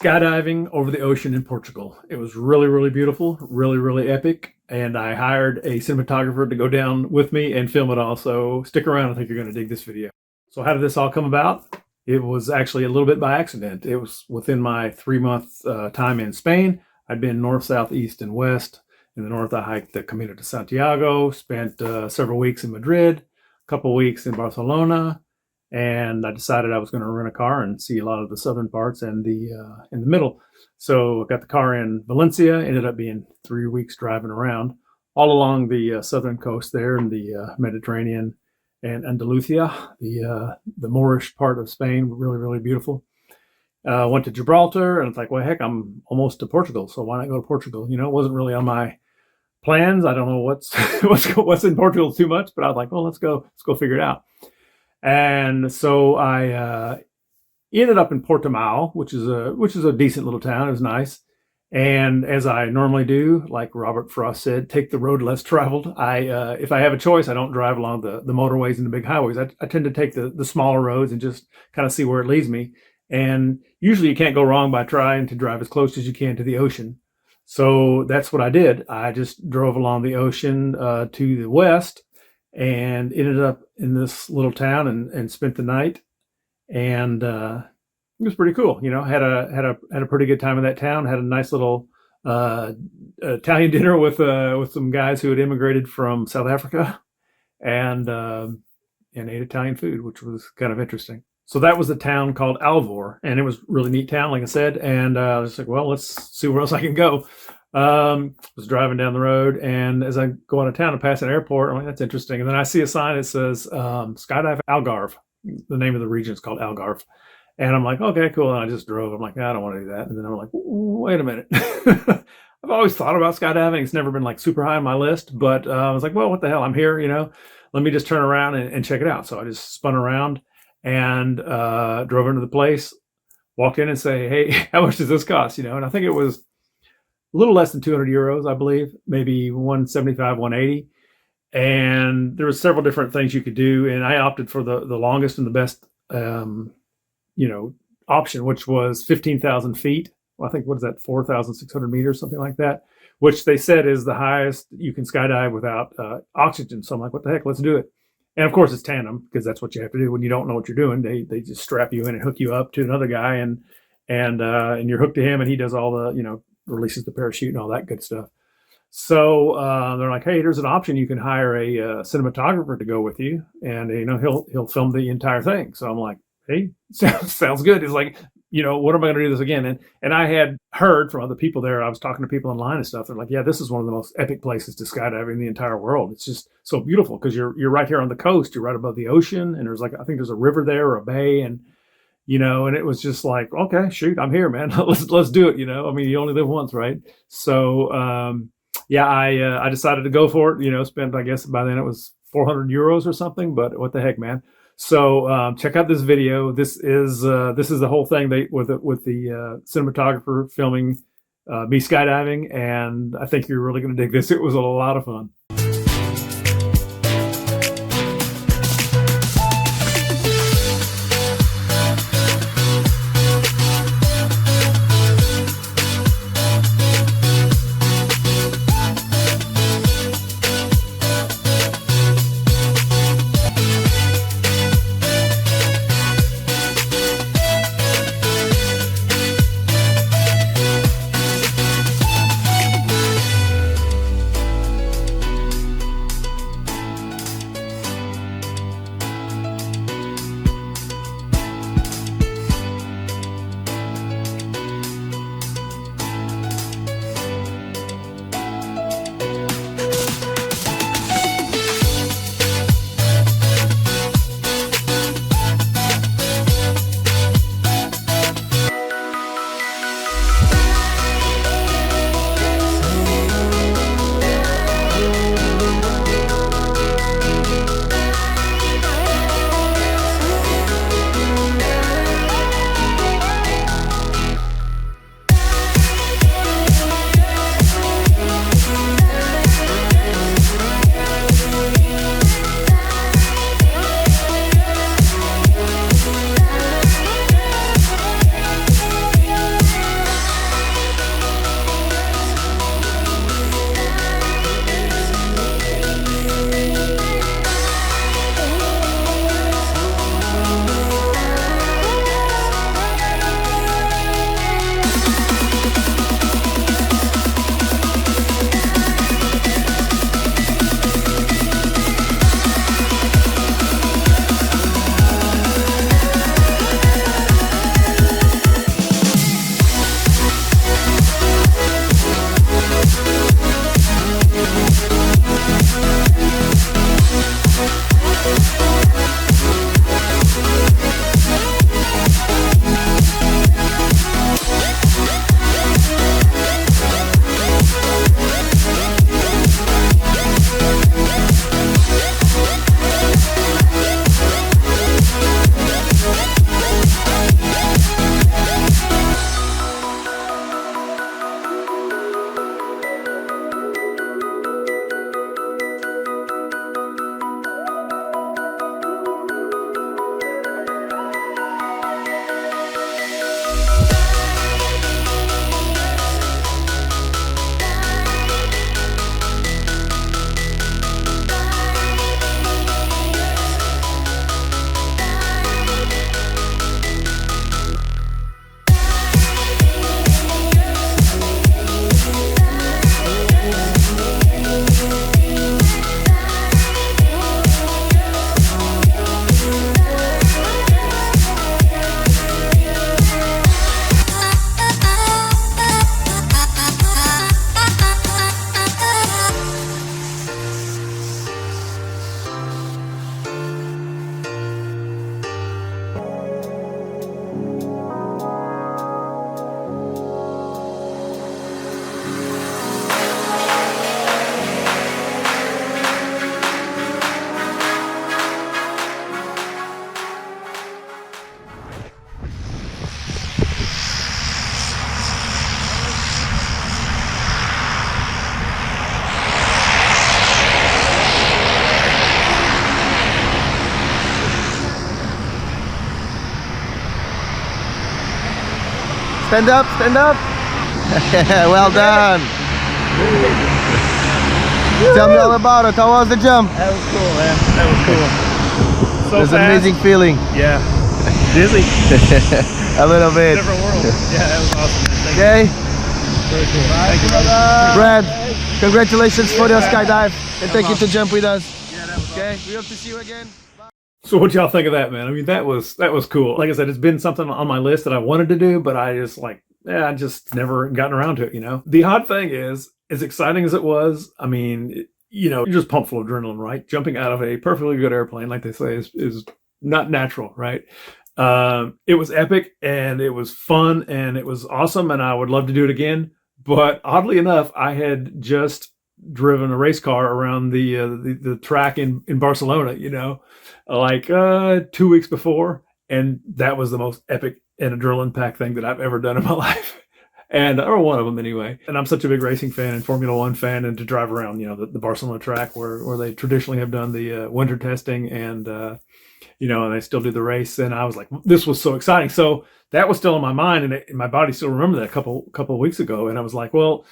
skydiving over the ocean in Portugal. It was really, really beautiful, really, really epic. And I hired a cinematographer to go down with me and film it all. So stick around. I think you're going to dig this video. So how did this all come about? It was actually a little bit by accident. It was within my 3-month time in Spain. I'd been north, south, east, and west. In the north, I hiked the Camino de Santiago, spent several weeks in Madrid, a couple weeks in Barcelona, and I decided I was going to rent a car and see a lot of the southern parts and in the middle. So I got the car in Valencia. Ended up being 3 weeks driving around all along the southern coast there in the Mediterranean and Andalusia, the Moorish part of Spain. Really, really beautiful. Went to Gibraltar, and it's like, well, heck, I'm almost to Portugal, so why not go to Portugal? You know, it wasn't really on my plans. I don't know what's in Portugal too much, but I was like, well, let's go figure it out. And so I ended up in Portimao, which is a decent little town. It was nice. And as I normally do, like Robert Frost said, take the road less traveled. If I have a choice, I don't drive along the motorways and the big highways. I tend to take the smaller roads and just kind of see where it leads me. And usually you can't go wrong by trying to drive as close as you can to the ocean. So that's what I did. I just drove along the ocean to the west and ended up in this little town and spent the night. And it was pretty cool. You know, had a pretty good time in that town. Had a nice little Italian dinner with some guys who had immigrated from South Africa, and ate Italian food, which was kind of interesting. So that was the town called Alvor, and it was a really neat town, like I said. And I was like, well, let's see where else I can go. Was driving down the road, and as I go out of town and pass an airport, I'm like, that's interesting. And then I see a sign that says Skydive Algarve. The name of the region is called Algarve. And I'm like, okay, cool. And I just drove. I'm like, I don't want to do that. And then I'm like, wait a minute. I've always thought about skydiving. It's never been like super high on my list, but I was like, well, what the hell? I'm here, you know, let me just turn around and check it out. So I just spun around and drove into the place, walked in and say, hey, how much does this cost? You know, and I think it was a little less than 200 euros, I believe, maybe 175, 180. And there was several different things you could do. And I opted for the longest and the best, option, which was 15,000 feet. Well, I think, what is that? 4,600 meters, something like that, which they said is the highest you can skydive without oxygen. So I'm like, what the heck? Let's do it. And of course it's tandem, because that's what you have to do when you don't know what you're doing. They just strap you in and hook you up to another guy, and you're hooked to him, and he does all the, releases the parachute and all that good stuff. So they're like, hey, there's an option. You can hire a cinematographer to go with you, and he'll film the entire thing. So I'm like, hey, sounds good. It's like, what am I going to do this again? And I had heard from other people there. I was talking to people online and stuff. They're like, yeah, this is one of the most epic places to skydive in the entire world. It's just so beautiful because you're right here on the coast. You're right above the ocean, and I think there's a river there or a bay, and and it was just like, okay, shoot, I'm here, man. let's do it. I mean, you only live once, right? So I decided to go for it. Spent, I guess by then it was 400 euros or something. But what the heck, man. So check out this video. This is the whole thing with the cinematographer filming me skydiving, and I think you're really going to dig this. It was a lot of fun. Stand up, stand up. Well done. Tell me all about it. How was the jump? That was cool, man. That was cool. So It was an amazing feeling. Yeah. Dizzy. A little bit. Different world. Yeah, that was awesome, man. Thank Okay. you. Very cool. Thank you, brother. Brad, congratulations for the skydive, and thank you to jump with us. Yeah, that was Okay, we hope to see you again. So what y'all think of that, man? I mean, that was cool. Like I said, it's been something on my list that I wanted to do, but I just I just never gotten around to it, you know? The odd thing is, as exciting as it was, I mean, you're just pumped full of adrenaline, right? Jumping out of a perfectly good airplane, like they say, is not natural, right? It was epic and it was fun and it was awesome and I would love to do it again. But oddly enough, I had just driven a race car around the track in Barcelona, like 2 weeks before, and that was the most epic and adrenaline packed thing that I've ever done in my life. And or one of them anyway. And I'm such a big racing fan and Formula One fan, and to drive around, the Barcelona track where they traditionally have done the winter testing and and they still do the race. And I was like, this was so exciting. So that was still in my mind, and my body still remembered that a couple of weeks ago. And I was like, well,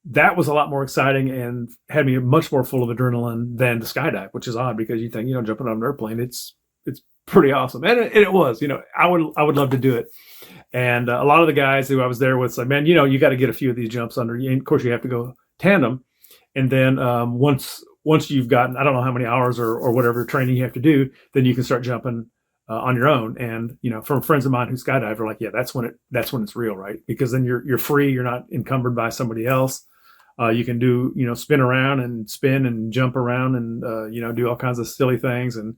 that was a lot more exciting and had me much more full of adrenaline than the skydive, which is odd because you think, jumping on an airplane, it's pretty awesome. And it was, I would love to do it. And a lot of the guys who I was there with said, man, you got to get a few of these jumps under. Of course, you have to go tandem. And then once you've gotten, I don't know how many hours or whatever training you have to do, then you can start jumping on your own. And, from friends of mine who skydive are like, yeah, that's when it's real, right? Because then you're free. You're not encumbered by somebody else. You can do, spin around and spin and jump around and, do all kinds of silly things and,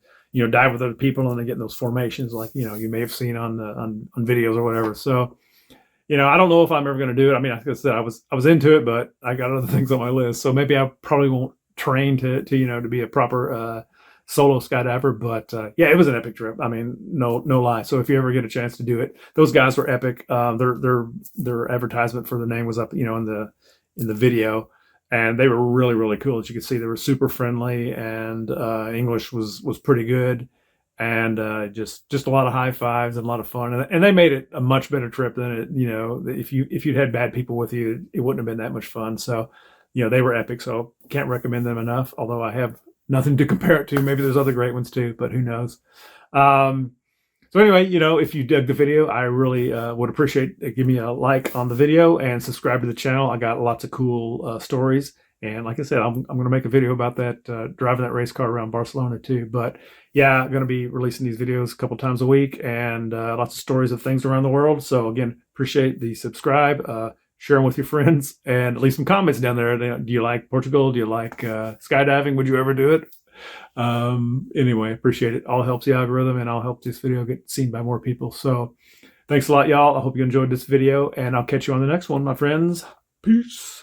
dive with other people and they get in those formations like, you may have seen on videos or whatever. So, I don't know if I'm ever going to do it. I mean, like I said, I was into it, but I got other things on my list. So maybe I probably won't train to be a proper solo skydiver. But yeah, it was an epic trip. I mean, no lie. So if you ever get a chance to do it, those guys were epic. Their advertisement for the name was up, in the video, and they were really, really cool. As you could see, they were super friendly, and English was pretty good, and just a lot of high fives and a lot of fun. And they made it a much better trip than it. If you'd had bad people with you, it wouldn't have been that much fun. So, they were epic. So can't recommend them enough. Although I have nothing to compare it to. Maybe there's other great ones too, but who knows? So anyway, if you dug the video, I really would appreciate give me a like on the video and subscribe to the channel. I got lots of cool stories. And like I said, I'm going to make a video about that, driving that race car around Barcelona too. But yeah, I'm going to be releasing these videos a couple times a week and lots of stories of things around the world. So again, appreciate the subscribe, share them with your friends, and leave some comments down there. Do you like Portugal? Do you like skydiving? Would you ever do it? Anyway, appreciate it. All helps the algorithm and I'll help this video get seen by more people. So thanks a lot, y'all. I hope you enjoyed this video and I'll catch you on the next one, my friends. Peace.